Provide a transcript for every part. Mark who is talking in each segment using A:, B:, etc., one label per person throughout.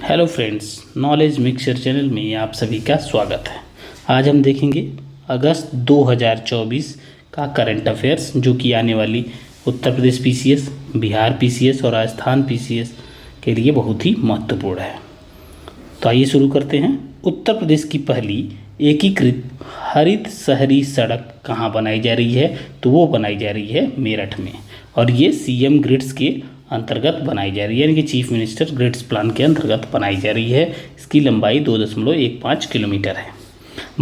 A: Hello friends, knowledge mixture channel में आप सभी का स्वागत है। आज हम देखेंगे अगस्त 2024 का करंट अफेयर्स, जो कि आने वाली उत्तर प्रदेश पीसीएस, बिहार पीसीएस और राजस्थान पीसीएस के लिए बहुत ही महत्वपूर्ण है। तो आइए शुरू करते हैं। उत्तर प्रदेश की पहली एकीकृत हरित शहरी सड़क कहाँ बनाई जा रही है? तो वो बनाई जा रही है मेरठ में, और ये सीएम ग्रिड्स के अंतर्गत बनाई जा रही है, यानी कि चीफ मिनिस्टर ग्रिड्स प्लान के अंतर्गत बनाई जा रही है। इसकी लंबाई 2.15 किलोमीटर है।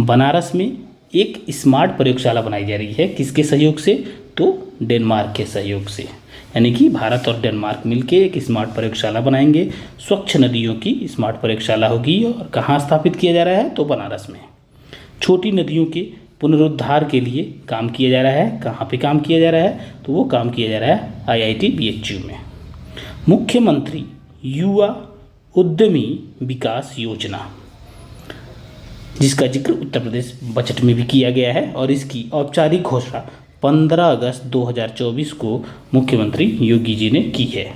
A: बनारस में एक स्मार्ट प्रयोगशाला बनाई जा रही है, किसके सहयोग से? तो डेनमार्क के सहयोग से, यानी कि भारत और डेनमार्क मिलके एक स्मार्ट प्रयोगशाला बनाएंगे। स्वच्छ नदियों की स्मार्ट प्रयोगशाला होगी, और कहाँ स्थापित किया जा रहा है? तो बनारस में। छोटी नदियों के पुनरुद्धार के लिए काम किया जा रहा है। कहाँ पे काम किया जा रहा है? तो वो काम किया जा रहा है आईआईटी बीएचयू में। मुख्यमंत्री युवा उद्यमी विकास योजना, जिसका जिक्र उत्तर प्रदेश बजट में भी किया गया है, और इसकी औपचारिक घोषणा 15 अगस्त 2024 को मुख्यमंत्री योगी जी ने की है।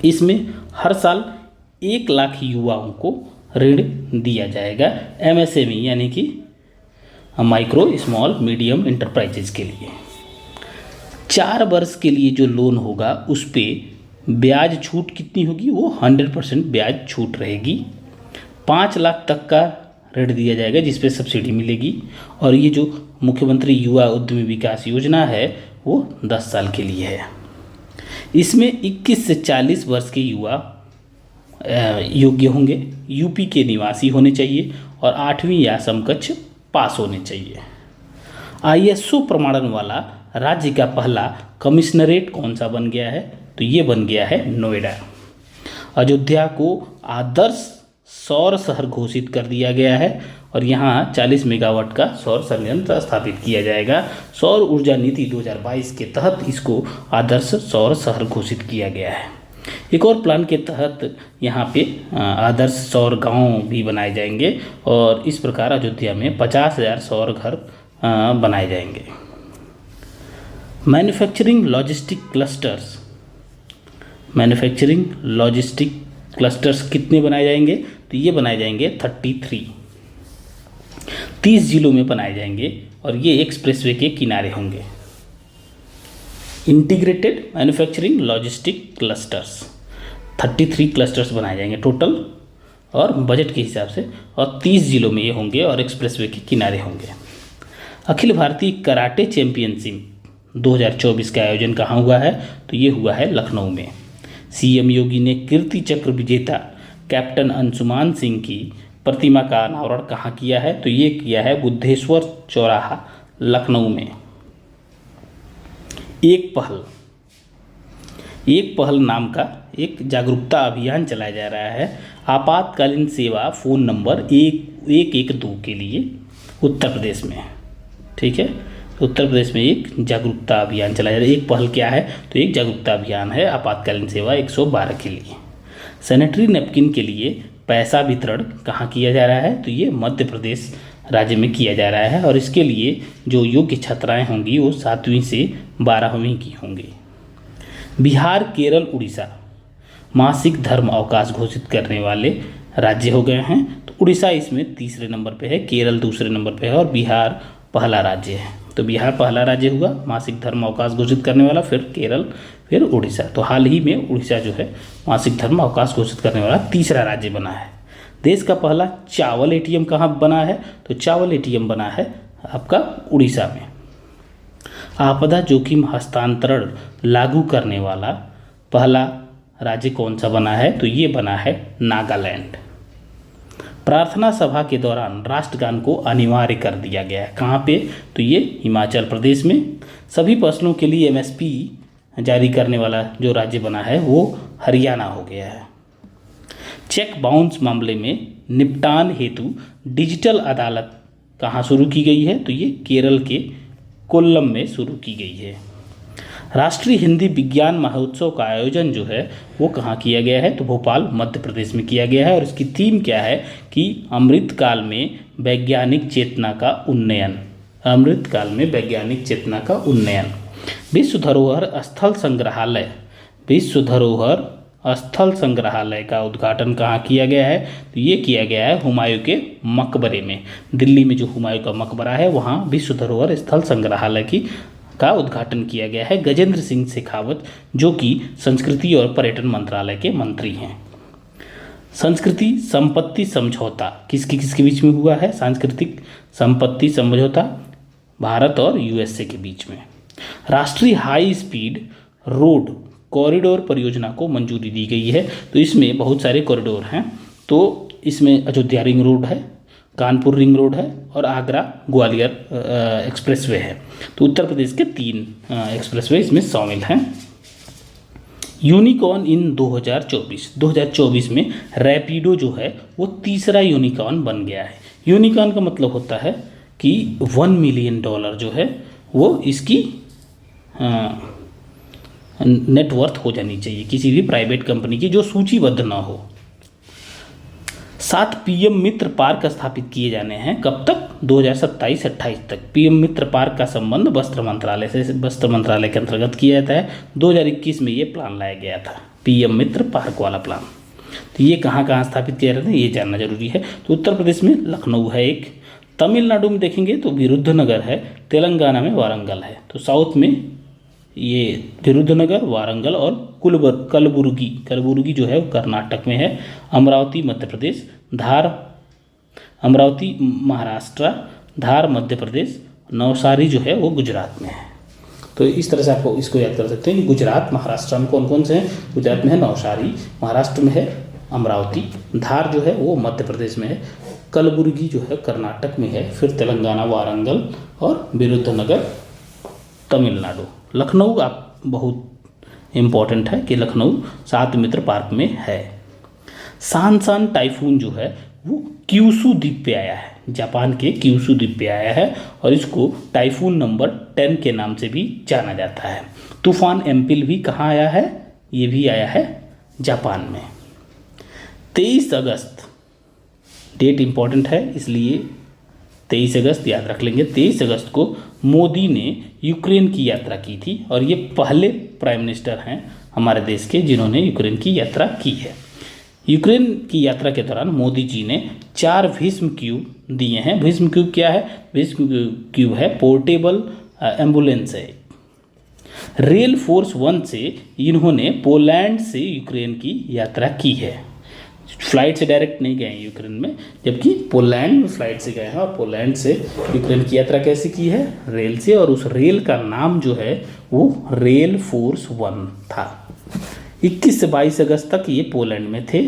A: इसमें हर साल 1 लाख युवाओं को ऋण दिया जाएगा एमएसएमई, यानी कि माइक्रो स्मॉल मीडियम इंटरप्राइजेज के लिए। 4 वर्ष के लिए जो लोन होगा उस पर ब्याज छूट कितनी होगी? वो 100% ब्याज छूट रहेगी। 5 लाख तक का ऋण दिया जाएगा, जिस पे सब्सिडी मिलेगी। और ये जो मुख्यमंत्री युवा उद्यमी विकास योजना है वो 10 साल के लिए है। इसमें 21 से 40 वर्ष के युवा योग्य होंगे, यूपी के निवासी होने चाहिए और 8वीं या समकक्ष पास होने चाहिए। आईएसओ प्रमाणन वाला राज्य का पहला कमिश्नरेट कौन सा बन गया है? तो ये बन गया है नोएडा। अयोध्या को आदर्श सौर शहर घोषित कर दिया गया है, और यहाँ 40 मेगावाट का सौर संयंत्र स्थापित किया जाएगा। सौर ऊर्जा नीति 2022 के तहत इसको आदर्श सौर शहर घोषित किया गया है। एक और प्लान के तहत यहाँ पे आदर्श सौर गांव भी बनाए जाएंगे, और इस प्रकार अयोध्या में 50,000 सौर घर बनाए जाएंगे। मैन्युफैक्चरिंग लॉजिस्टिक क्लस्टर्स कितने बनाए जाएंगे? तो ये बनाए जाएंगे 30 जिलों में बनाए जाएंगे, और ये एक्सप्रेसवे के किनारे होंगे। Integrated manufacturing logistic clusters 33 clusters बनाए जाएंगे टोटल, और बजट के हिसाब से, और 30 जिलों में ये होंगे और एक्सप्रेसवे के किनारे होंगे। अखिल भारतीय कराटे चैंपियनशिप 2024 का आयोजन कहाँ हुआ है? तो ये हुआ है लखनऊ में। सीएम योगी ने कीर्ति चक्र विजेता कैप्टन अंशुमान सिंह की प्रतिमा का अनावरण कहाँ किया है? तो ये किया है बुद्धेश्वर चौराहा, लखनऊ में। एक पहल नाम का एक जागरूकता अभियान चलाया जा रहा है आपातकालीन सेवा फ़ोन नंबर 112 के लिए उत्तर प्रदेश में। ठीक है, उत्तर प्रदेश में एक जागरूकता अभियान चलाया जा रहा है। एक पहल क्या है? तो एक जागरूकता अभियान है आपातकालीन सेवा 112 के लिए। सैनिटरी नैपकिन के लिए पैसा वितरण कहाँ किया जा रहा है? तो ये मध्य प्रदेश राज्य में किया जा रहा है, और इसके लिए जो योग्य छात्राएं होंगी वो 7वीं से 12वीं की होंगी। बिहार, केरल, उड़ीसा मासिक धर्म अवकाश घोषित करने वाले राज्य हो गए हैं। तो उड़ीसा इसमें तीसरे नंबर पे है, केरल दूसरे नंबर पे है, और बिहार पहला राज्य है। तो बिहार पहला राज्य हुआ मासिक धर्म अवकाश घोषित करने वाला, फिर केरल, फिर उड़ीसा। तो हाल ही में उड़ीसा जो है मासिक धर्म अवकाश घोषित करने वाला तीसरा राज्य बना है। देश का पहला चावल एटीएम कहाँ बना है? तो चावल एटीएम बना है आपका उड़ीसा में। आपदा जोखिम हस्तांतरण लागू करने वाला पहला राज्य कौन सा बना है? तो ये बना है नागालैंड। प्रार्थना सभा के दौरान राष्ट्रगान को अनिवार्य कर दिया गया है। कहाँ पे? तो ये हिमाचल प्रदेश में। सभी फसलों के लिए एमएसपी जारी करने वाला जो राज्य बना है वो हरियाणा हो गया है। चेक बाउंस मामले में निपटान हेतु डिजिटल अदालत कहाँ शुरू की गई है? तो ये केरल के कोल्लम में शुरू की गई है। राष्ट्रीय हिंदी विज्ञान महोत्सव का आयोजन जो है वो कहाँ किया गया है? तो भोपाल, मध्य प्रदेश में किया गया है, और इसकी थीम क्या है कि अमृतकाल में वैज्ञानिक चेतना का उन्नयन। अमृतकाल में वैज्ञानिक चेतना का उन्नयन। विश्व धरोहर स्थल संग्रहालय, विश्व धरोहर स्थल संग्रहालय का उद्घाटन कहाँ किया गया है? तो ये किया गया है हुमायूं के मकबरे में। दिल्ली में जो हुमायूं का मकबरा है वहाँ विश्व धरोहर स्थल संग्रहालय का उद्घाटन किया गया है। गजेंद्र सिंह शेखावत जो कि संस्कृति और पर्यटन मंत्रालय के मंत्री हैं। संस्कृति संपत्ति समझौता किसके बीच में हुआ है? सांस्कृतिक संपत्ति समझौता भारत और यूएसए के बीच में। राष्ट्रीय हाई स्पीड रोड कॉरिडोर परियोजना को मंजूरी दी गई है। तो इसमें बहुत सारे कॉरिडोर हैं। तो इसमें अयोध्या रिंग रोड है, कानपुर रिंग रोड है और आगरा ग्वालियर एक्सप्रेसवे है। तो उत्तर प्रदेश के 3 एक्सप्रेसवे इसमें शामिल हैं। यूनिकॉर्न इन 2024 में रैपिडो जो है वो तीसरा यूनिकॉर्न बन गया है। यूनिकॉर्न का मतलब होता है कि $1 मिलियन जो है वो इसकी नेटवर्थ हो जानी चाहिए किसी भी प्राइवेट कंपनी की जो सूचीबद्ध ना हो। 7 पीएम मित्र पार्क स्थापित किए जाने हैं। कब तक? 2027-28 तक। पीएम मित्र पार्क का संबंध वस्त्र मंत्रालय के अंतर्गत किया जाता है। 2021 में ये प्लान लाया गया था, पीएम मित्र पार्क वाला प्लान। तो ये कहाँ कहाँ स्थापित किया जाता है ये जानना जरूरी है। तो उत्तर प्रदेश में लखनऊ है एक, तमिलनाडु में देखेंगे तो विरुद्धनगर है, तेलंगाना में वारंगल है। तो साउथ में ये विरुद्धनगर, वारंगल और कलबुर्गी जो है वो कर्नाटक में है। अमरावती मध्य प्रदेश, अमरावती महाराष्ट्र, धार मध्य प्रदेश, नवसारी जो है वो गुजरात में है। तो इस तरह से आपको इसको याद कर सकते हैं कि गुजरात महाराष्ट्र में कौन कौन से हैं? गुजरात में है नवसारी, महाराष्ट्र में है अमरावती, धार जो है वो मध्य प्रदेश में है, कलबुर्गी जो है कर्नाटक में है, फिर तेलंगाना वारंगल और विरुद्धनगर तमिलनाडु। लखनऊ आप बहुत इम्पॉर्टेंट है कि लखनऊ 7 मित्र पार्क में है। सानसान टाइफून जो है वो क्यूशू द्वीप पे आया है, जापान के क्यूशू द्वीप पे आया है और इसको टाइफून नंबर 10 के नाम से भी जाना जाता है। तूफान एम्पिल भी कहाँ आया है? ये भी आया है जापान में। 23 अगस्त डेट इम्पॉर्टेंट है इसलिए 23 अगस्त याद रख लेंगे। 23 अगस्त को मोदी ने यूक्रेन की यात्रा की थी और ये पहले प्राइम मिनिस्टर हैं हमारे देश के जिन्होंने यूक्रेन की यात्रा की है। यूक्रेन की यात्रा के दौरान मोदी जी ने 4 भीष्म क्यूब दिए हैं। भीष्म क्यूब क्या है? भीष्म क्यूब है पोर्टेबल एम्बुलेंस है। रेल फोर्स 1 से इन्होंने पोलैंड से यूक्रेन की यात्रा की है। फ्लाइट से डायरेक्ट नहीं गए हैं यूक्रेन में, जबकि पोलैंड में फ्लाइट से गए हैं और पोलैंड से यूक्रेन की यात्रा कैसे की है? रेल से। और उस रेल का नाम जो है वो रेल फोर्स 1 था। 21 से 22 अगस्त तक ये पोलैंड में थे।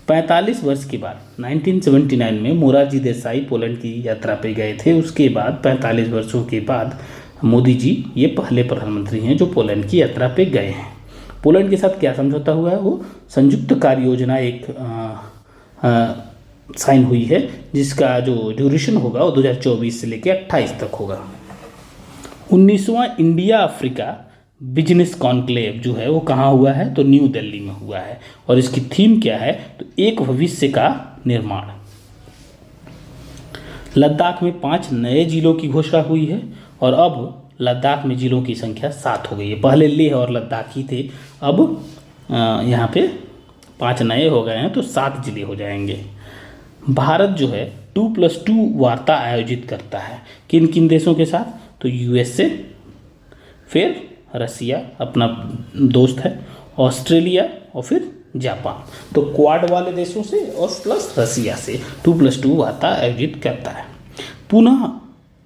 A: 45 वर्ष के बाद 1979 में मोरारजी देसाई पोलैंड की यात्रा पे गए थे। उसके बाद 45 वर्षों के बाद मोदी जी ये पहले प्रधानमंत्री हैं जो पोलैंड की यात्रा पे गए हैं। पोलैंड के साथ क्या समझौता हुआ है? वो संयुक्त कार्य योजना एक साइन हुई है जिसका जो ड्यूरेशन होगा वो 2024 से लेकर 28 तक होगा। 19वां इंडिया अफ्रीका बिजनेस कॉन्क्लेव जो है वो कहाँ हुआ है? तो न्यू दिल्ली में हुआ है और इसकी थीम क्या है? तो एक भविष्य का निर्माण। लद्दाख में 5 नए जिलों की घोषणा हुई है और अब लद्दाख में जिलों की संख्या 7 हो गई है। पहले लेह और लद्दाख ही थे, अब यहाँ पे 5 नए हो गए हैं तो 7 जिले हो जाएंगे। भारत जो है 2+2 वार्ता आयोजित करता है किन किन देशों के साथ? तो यूएसए, फिर रसिया अपना दोस्त है, ऑस्ट्रेलिया और फिर जापान। तो क्वाड वाले देशों से और प्लस रसिया से 2+2 वार्ता आयोजित करता है। पुनः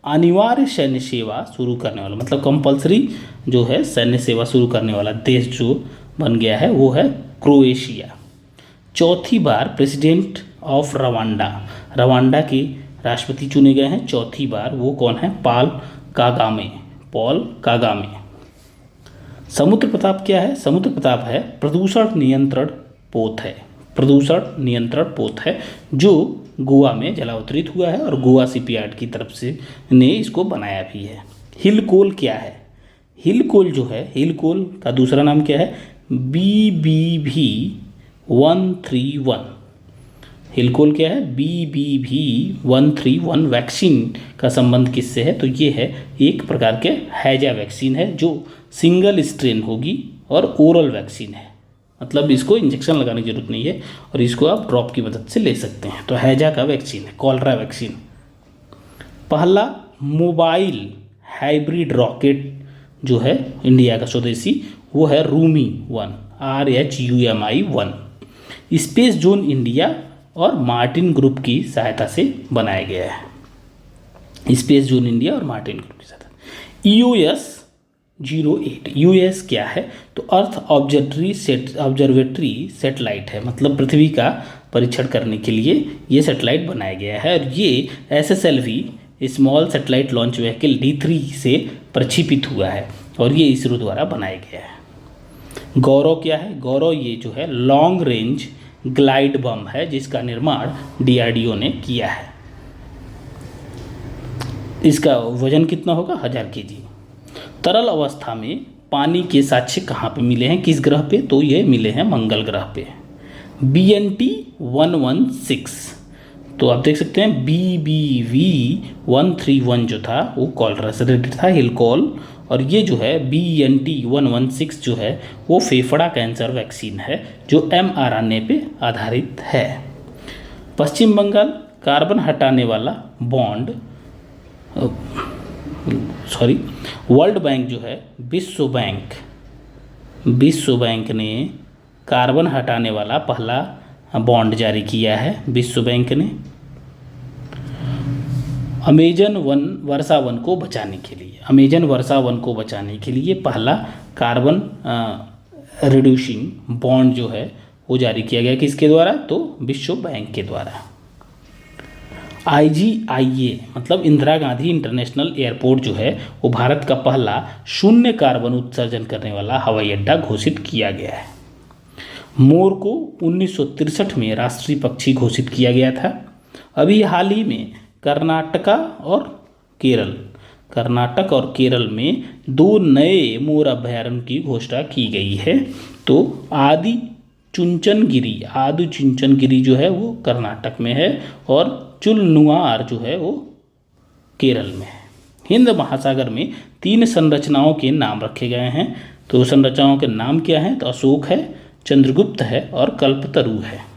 A: अनिवार्य सैन्य सेवा शुरू करने वाला मतलब कंपलसरी जो है सैन्य सेवा शुरू करने वाला देश जो बन गया है वो है क्रोएशिया। 4थी बार प्रेसिडेंट ऑफ रवांडा के राष्ट्रपति चुने गए हैं 4थी बार। वो कौन है? Paul Kagame. समुद्र प्रताप क्या है? समुद्र प्रताप है प्रदूषण नियंत्रण पोत है जो गोवा में जलावतरित हुआ है और गोवा शिपयार्ड की तरफ से ने इसको बनाया भी है। हिल कोल क्या है? हिल कोल जो है, हिल कोल का दूसरा नाम क्या है? BBV 131। हिल कोल क्या है? BBV 131 वैक्सीन का संबंध किससे है? तो ये है एक प्रकार के हैजा वैक्सीन है जो सिंगल स्ट्रेन होगी और ओरल वैक्सीन है। मतलब इसको इंजेक्शन लगाने की जरूरत नहीं है और इसको आप ड्रॉप की मदद से ले सकते हैं। तो हैजा का वैक्सीन है, कॉलरा वैक्सीन। पहला मोबाइल हाइब्रिड रॉकेट जो है इंडिया का स्वदेशी, वो है Rumi 1, RHUMI-1। Space zone India और मार्टिन ग्रुप की सहायता से बनाया गया है। स्पेस जोन इंडिया और मार्टिन ग्रुप की सहायता। EOS-08, यूएस क्या है? तो अर्थ ऑब्जर्वेटरी सेटेलाइट है, मतलब पृथ्वी का परीक्षण करने के लिए ये सेटेलाइट बनाया गया है। और ये SSLV small satellite launch vehicle D3 से प्रक्षेपित हुआ है और ये इसरो द्वारा बनाया गया है। गौरव क्या है? गौरव ये जो है लॉन्ग रेंज ग्लाइड बम है जिसका निर्माण DRDO ने किया है। इसका वजन कितना होगा? 1000 kg। तरल अवस्था में पानी के साक्ष्य कहाँ पे मिले हैं, किस ग्रह पे? तो ये मिले हैं मंगल ग्रह पे। BNT-116, तो आप देख सकते हैं BBV-131 जो था वो कॉलरा से रिलेटेड था, हिलकॉल। और ये जो है BNT-116 जो है वो फेफड़ा कैंसर वैक्सीन है जो mRNA पे आधारित है। पश्चिम बंगाल कार्बन हटाने वाला बॉन्ड, वर्ल्ड बैंक जो है, विश्व बैंक ने कार्बन हटाने वाला पहला बॉन्ड जारी किया है। विश्व बैंक ने अमेजन वर्षा वन को बचाने के लिए पहला कार्बन रिड्यूसिंग बॉन्ड जो है वो जारी किया गया। किसके द्वारा? तो विश्व बैंक के द्वारा। IGIA मतलब इंदिरा गांधी इंटरनेशनल एयरपोर्ट जो है वो भारत का पहला शून्य कार्बन उत्सर्जन करने वाला हवाई अड्डा घोषित किया गया है। मोर को 1963 में राष्ट्रीय पक्षी घोषित किया गया था। अभी हाल ही में कर्नाटक और केरल में 2 नए मोर अभयारण्य की घोषणा की गई है। तो आदि चुंचनगिरी जो है वो कर्नाटक में है और चुलनुआर जो है वो केरल में है। हिंद महासागर में 3 संरचनाओं के नाम रखे गए हैं। तो संरचनाओं के नाम क्या हैं? तो अशोक है, चंद्रगुप्त है और कल्पतरु है।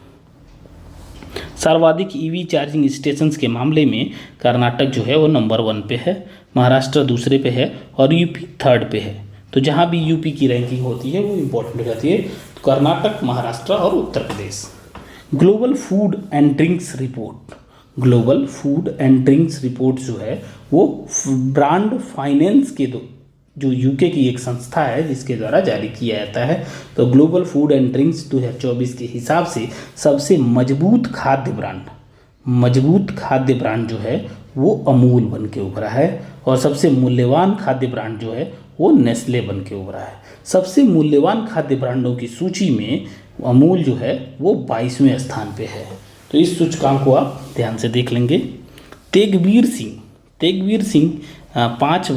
A: सर्वाधिक EV चार्जिंग स्टेशंस के मामले में कर्नाटक जो है वो नंबर 1 पे है, महाराष्ट्र दूसरे पे है और यूपी 3rd पे है। तो जहाँ भी यूपी की रैंकिंग होती है वो इम्पोर्टेंट हो जाती है। तो कर्नाटक, महाराष्ट्र और Uttar Pradesh. Global food and drinks report जो है वो ब्रांड फाइनेंस के जो यूके की एक संस्था है जिसके द्वारा जारी किया जाता है। तो ग्लोबल फूड एंड ड्रिंक्स 2024 के हिसाब से सबसे मजबूत खाद्य ब्रांड जो है वो अमूल बन के उभरा है और सबसे मूल्यवान खाद्य ब्रांड जो है वो नेस्ले बन के उभरा है। सबसे मूल्यवान खाद्य ब्रांडों की सूची में अमूल जो है वो 22वें स्थान पे है। तो इस सूचकांक को आप ध्यान से देख लेंगे। तेगवीर सिंह 5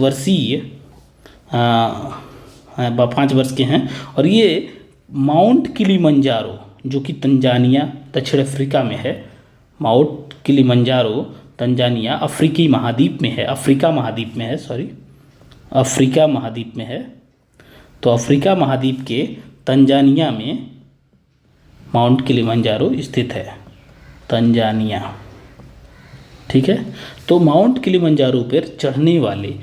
A: वर्ष के हैं और ये माउंट किलिमंजारो जो कि तंजानिया दक्षिण अफ्रीका में है। माउंट किलिमंजारो तंजानिया अफ्रीका महाद्वीप में है। तो अफ्रीका महाद्वीप के तंजानिया में माउंट किलिमंजारो स्थित है, तंजानिया। ठीक है। तो माउंट किलिमंजारो पर चढ़ने वाले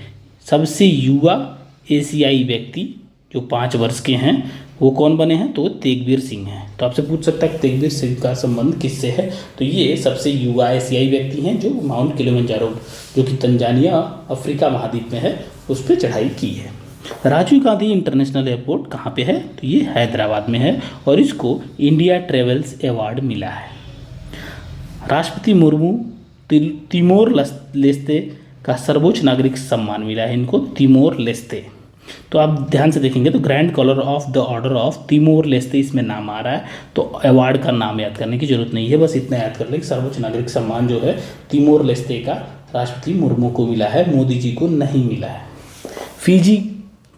A: सबसे युवा एशियाई व्यक्ति जो 5 वर्ष के हैं वो कौन बने हैं? तो तेगवीर सिंह हैं। तो आपसे पूछ सकता है कि तेगवीर सिंह का संबंध किससे है? तो ये सबसे युवा एशियाई व्यक्ति हैं जो माउंट किलिमंजारो जो कि तंजानिया अफ्रीका महाद्वीप में है उस पर चढ़ाई की है। राजीव गांधी इंटरनेशनल एयरपोर्ट कहाँ पे है? तो ये हैदराबाद में है और इसको इंडिया ट्रेवल्स अवार्ड मिला है। राष्ट्रपति मुर्मू तिमोर लेस्ते का सर्वोच्च नागरिक सम्मान मिला है इनको, तिमोर लेस्ते। तो आप ध्यान से देखेंगे तो grand collar of the order of Timor Leste इसमें नाम आ रहा है। तो अवार्ड का नाम याद करने की जरूरत नहीं है, बस इतना याद कर लें कि सर्वोच्च नागरिक सम्मान जो है तिमोर लेस्ते का राष्ट्रपति मुर्मू को मिला है, मोदी जी को नहीं मिला है। फिजी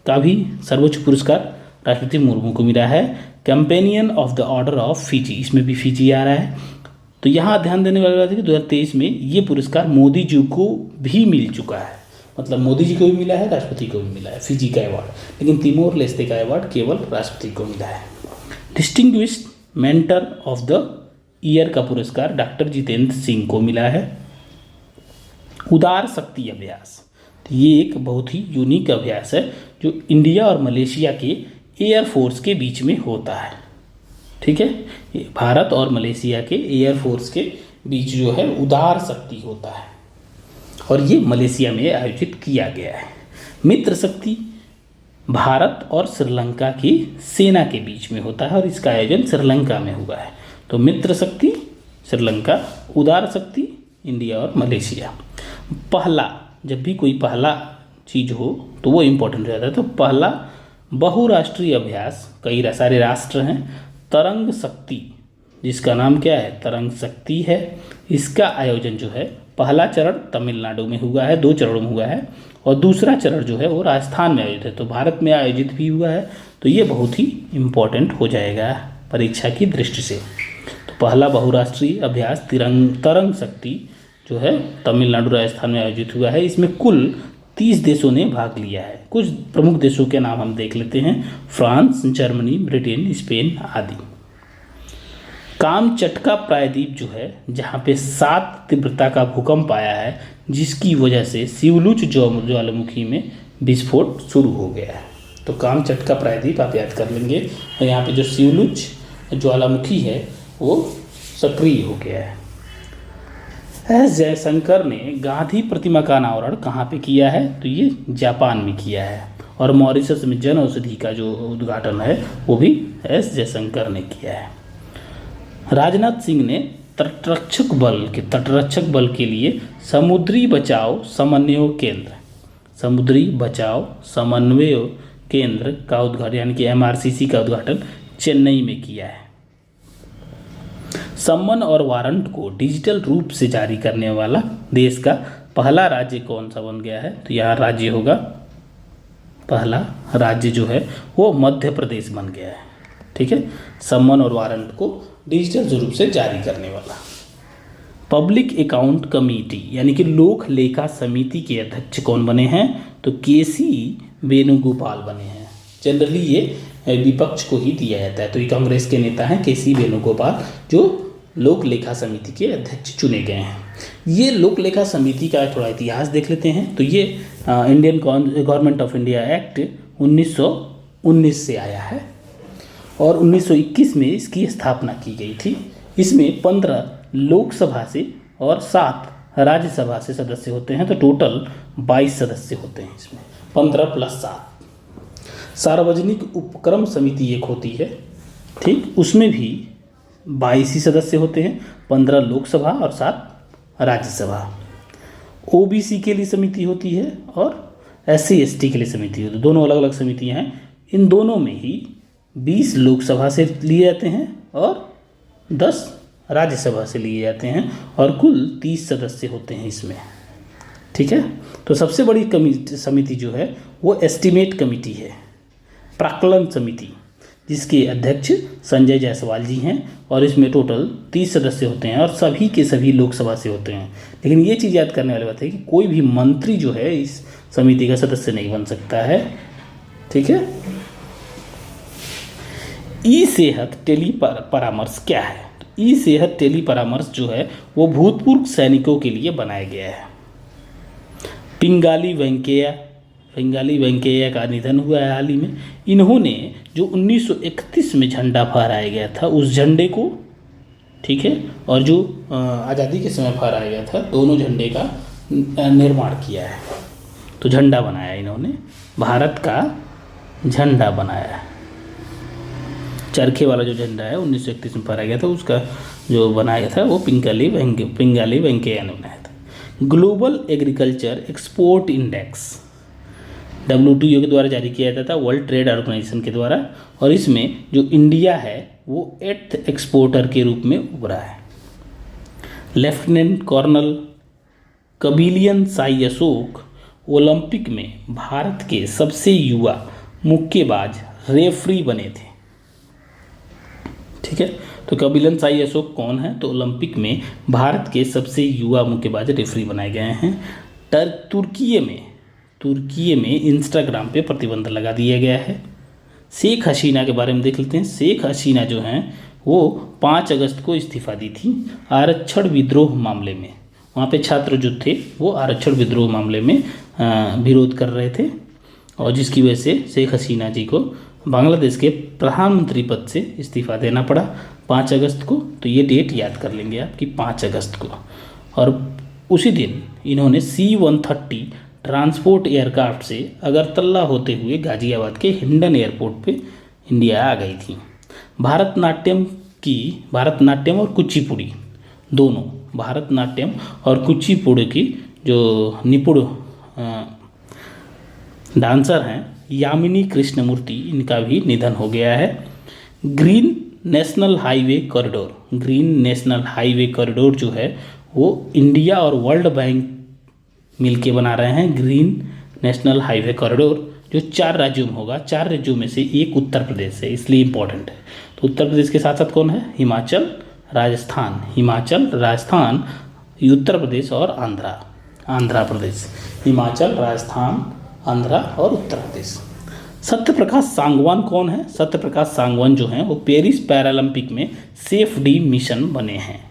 A: का भी सर्वोच्च पुरस्कार राष्ट्रपति मुर्मू को मिला है, companion of the order of Fiji, इसमें भी फिजी आ रहा है। तो यहाँ ध्यान देने वाली बात है कि 2023 में ये पुरस्कार मोदी जी को भी मिल चुका है, मतलब मोदी जी को भी मिला है, राष्ट्रपति को भी मिला है फिजी का अवार्ड, लेकिन तिमोर लेस्ते का अवार्ड केवल राष्ट्रपति को मिला है। Distinguished mentor of the year का पुरस्कार डॉक्टर जितेंद्र सिंह को मिला है। उदार शक्ति अभ्यास, तो ये एक बहुत ही यूनिक अभ्यास है जो इंडिया और मलेशिया के एयरफोर्स के बीच में होता है। ठीक है, भारत और मलेशिया के एयरफोर्स के बीच जो है उदार शक्ति होता है और ये मलेशिया में आयोजित किया गया है। मित्र शक्ति भारत और श्रीलंका की सेना के बीच में होता है और इसका आयोजन श्रीलंका में हुआ है। तो मित्र शक्ति श्रीलंका, उदार शक्ति इंडिया और मलेशिया। पहला, जब भी कोई पहला चीज़ हो तो वो इम्पोर्टेंट हो जाता है। तो पहला बहुराष्ट्रीय अभ्यास, कई सारे राष्ट्र हैं, तरंग शक्ति, जिसका नाम क्या है, तरंग शक्ति है। इसका आयोजन जो है पहला चरण तमिलनाडु में हुआ है, 2 चरणों में हुआ है, और दूसरा चरण जो है वो राजस्थान में आयोजित है। तो भारत में आयोजित भी हुआ है, तो ये बहुत ही इम्पोर्टेंट हो जाएगा परीक्षा की दृष्टि से। तो पहला बहुराष्ट्रीय अभ्यास तरंग शक्ति जो है तमिलनाडु राजस्थान में आयोजित हुआ है। इसमें कुल 30 देशों ने भाग लिया है। कुछ प्रमुख देशों के नाम हम देख लेते हैं, फ्रांस, जर्मनी, ब्रिटेन, स्पेन आदि। कामचटका प्रायद्वीप जो है, जहाँ पे 7 तीव्रता का भूकंप आया है, जिसकी वजह से सिवलुच ज्वालामुखी में विस्फोट शुरू हो गया है। तो कामचटका प्रायद्वीप आप याद कर लेंगे, और यहाँ पे जो सिवलुच ज्वालामुखी है वो सक्रिय हो गया है। एस जयशंकर ने गांधी प्रतिमा का अनावरण कहाँ पे किया है, तो ये जापान में किया है। और मॉरिशस में जन औषधि का जो उद्घाटन है वो भी एस जयशंकर ने किया है। राजनाथ सिंह ने तटरक्षक बल के लिए समुद्री बचाव समन्वय केंद्र का उद्घाटन, यानी कि MRCC का उद्घाटन चेन्नई में किया है। सम्मन और वारंट को डिजिटल रूप से जारी करने वाला देश का पहला राज्य कौन सा बन गया है, तो यहाँ राज्य होगा, पहला राज्य जो है वो मध्य प्रदेश बन गया है। ठीक है, सम्मन और वारंट को डिजिटल रूप से जारी करने वाला। पब्लिक अकाउंट कमेटी यानी कि लोक लेखा समिति के अध्यक्ष कौन बने हैं, तो KC वेणुगोपाल बने हैं। जनरली ये विपक्ष को ही दिया जाता है, तो ये कांग्रेस के नेता हैं KC वेणुगोपाल, जो लोक लेखा समिति के अध्यक्ष चुने गए हैं। ये लोक लेखा समिति का थोड़ा इतिहास देख लेते हैं। तो ये Indian government of India act 1919 से आया है और 1921 में इसकी स्थापना की गई थी। इसमें 15 लोकसभा से और 7 राज्यसभा से सदस्य होते हैं, तो टोटल 22 सदस्य होते हैं इसमें, 15 + 7। सार्वजनिक उपक्रम समिति एक होती है, ठीक, उसमें भी 22 ही सदस्य होते हैं, 15 लोकसभा और 7 राज्यसभा। OBC के लिए समिति होती है और SC ST के लिए समिति होती है, दोनों अलग अलग समितियां हैं। इन दोनों में ही 20 लोकसभा से लिए जाते हैं और 10 राज्यसभा से लिए जाते हैं और कुल 30 सदस्य होते हैं इसमें। ठीक है, तो सबसे बड़ी समिति जो है वो एस्टीमेट कमेटी है, प्राक्कलन समिति, जिसके अध्यक्ष संजय जायसवाल जी हैं और इसमें टोटल 30 सदस्य होते हैं और सभी के सभी लोकसभा से होते हैं। लेकिन ये चीज़ याद करने वाली बात है कि कोई भी मंत्री जो है इस समिति का सदस्य नहीं बन सकता है। ठीक है, ई सेहत टेली परामर्श क्या है? ई सेहत टेली परामर्श जो है वो भूतपूर्व सैनिकों के लिए बनाया गया है। पिंगाली वेंकैया का निधन हुआ है हाल ही में। इन्होंने जो 1931 में झंडा फहराया गया था उस झंडे को, ठीक है, और जो आज़ादी के समय फहराया गया था, दोनों झंडे का निर्माण किया है। तो झंडा बनाया इन्होंने, भारत का झंडा बनाया है। चरखे वाला जो झंडा है 1931 में फहराया गया था, उसका जो बनाया था वो पिंगाली वेंकैया ने बनाया था। Global agriculture export index WTO के द्वारा जारी किया जाता था, वर्ल्ड ट्रेड ऑर्गेनाइजेशन के द्वारा, और इसमें जो इंडिया है वो 8th एक्सपोर्टर के रूप में उभरा है। लेफ्टिनेंट कर्नल कबिलियन साई अशोक ओलंपिक में भारत के सबसे युवा मुक्केबाज रेफरी बने थे। ठीक है, तो कबिलियन साई अशोक कौन है? तो ओलंपिक में भारत के सबसे युवा मुक्केबाज रेफरी बनाए गए हैं। तुर्की में इंस्टाग्राम पे प्रतिबंध लगा दिया गया है। शेख हसीना के बारे में देख लेते हैं। शेख हसीना जो हैं वो 5 अगस्त को इस्तीफ़ा दी थी आरक्षण विद्रोह मामले में। वहाँ पे छात्र जो थे वो आरक्षण विद्रोह मामले में विरोध कर रहे थे, और जिसकी वजह से शेख हसीना जी को बांग्लादेश के प्रधानमंत्री पद से इस्तीफ़ा देना पड़ा 5 अगस्त को। तो ये डेट याद कर लेंगे आप कि 5 अगस्त को। और उसी दिन इन्होंने C-130 ट्रांसपोर्ट एयरक्राफ्ट से अगरतला होते हुए गाज़ियाबाद के हिंडन एयरपोर्ट पे इंडिया आ गई थी। भारतनाट्यम और कुचिपुड़ी दोनों, भारतनाट्यम और कुचिपुड़ी की जो निपुण डांसर हैं यामिनी कृष्णमूर्ति, इनका भी निधन हो गया है। ग्रीन नेशनल हाईवे कॉरिडोर जो है वो इंडिया और वर्ल्ड बैंक मिलके बना रहे हैं ग्रीन नेशनल हाईवे कॉरिडोर, जो 4 राज्यों में होगा। 4 राज्यों में से एक उत्तर प्रदेश है, इसलिए इम्पोर्टेंट है। तो उत्तर प्रदेश के साथ साथ कौन है? हिमाचल, राजस्थान, उत्तर प्रदेश और आंध्र प्रदेश। हिमाचल, राजस्थान, आंध्रा और उत्तर प्रदेश। सत्यप्रकाश सांगवान कौन है? सत्यप्रकाश सांगवान जो हैं वो पेरिस पैरालंपिक में सेफ डी मिशन बने हैं।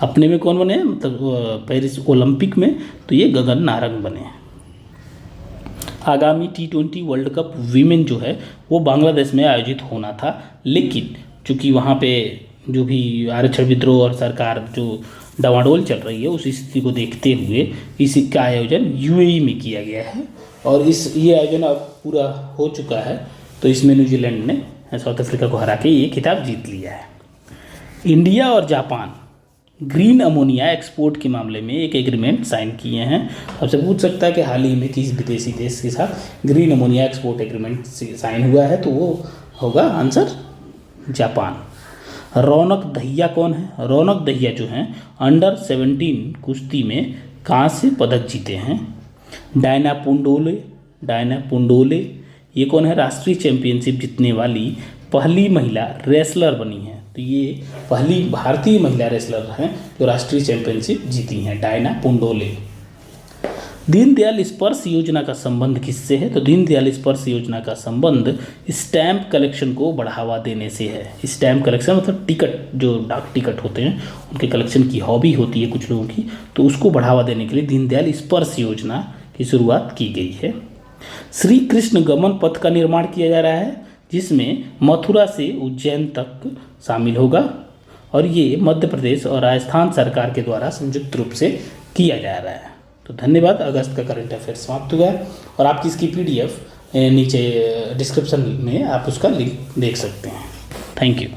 A: अपने में कौन बने हैं? मतलब पेरिस ओलंपिक में तो ये गगन नारंग बने हैं। आगामी T20 वर्ल्ड कप वीमेन जो है वो बांग्लादेश में आयोजित होना था, लेकिन चूँकि वहाँ पे जो भी आरक्षण विद्रोह और सरकार जो डावाडोल चल रही है उस स्थिति को देखते हुए इसका आयोजन UAE में किया गया है, और ये आयोजन अब पूरा हो चुका है। तो इसमें न्यूजीलैंड ने साउथ अफ्रीका को हरा के ये खिताब जीत लिया है। इंडिया और जापान ग्रीन अमोनिया एक्सपोर्ट के मामले में एक एग्रीमेंट साइन किए हैं। आपसे पूछ सकता है कि हाल ही में किस विदेशी देश के साथ green ammonia export agreement sign हुआ है, तो वो होगा आंसर जापान। रौनक दहिया कौन है? रौनक दहिया जो हैं अंडर 17 कुश्ती में कांस्य पदक जीते हैं। डायना पुंडोले ये कौन है? राष्ट्रीय चैंपियनशिप जीतने वाली पहली महिला रेसलर बनी है। तो ये पहली भारतीय महिला रेसलर हैं जो राष्ट्रीय चैंपियनशिप जीती हैं, डायना पुंडोले। दीनदयाल स्पर्श योजना का संबंध किससे है? तो दीनदयाल स्पर्श योजना का संबंध स्टैम्प कलेक्शन को बढ़ावा देने से है। स्टैम्प कलेक्शन मतलब टिकट, जो डाक टिकट होते हैं उनके कलेक्शन की हॉबी होती है कुछ लोगों की, तो उसको बढ़ावा देने के लिए दीनदयाल स्पर्श योजना की शुरुआत की गई है। श्री कृष्ण गमन पथ का निर्माण किया जा रहा है, जिसमें मथुरा से उज्जैन तक शामिल होगा, और ये मध्य प्रदेश और राजस्थान सरकार के द्वारा संयुक्त रूप से किया जा रहा है। तो धन्यवाद। अगस्त का करंट अफेयर समाप्त हुआ है, और आपकी इसकी PDF नीचे डिस्क्रिप्शन में आप उसका लिंक देख सकते हैं। Thank you.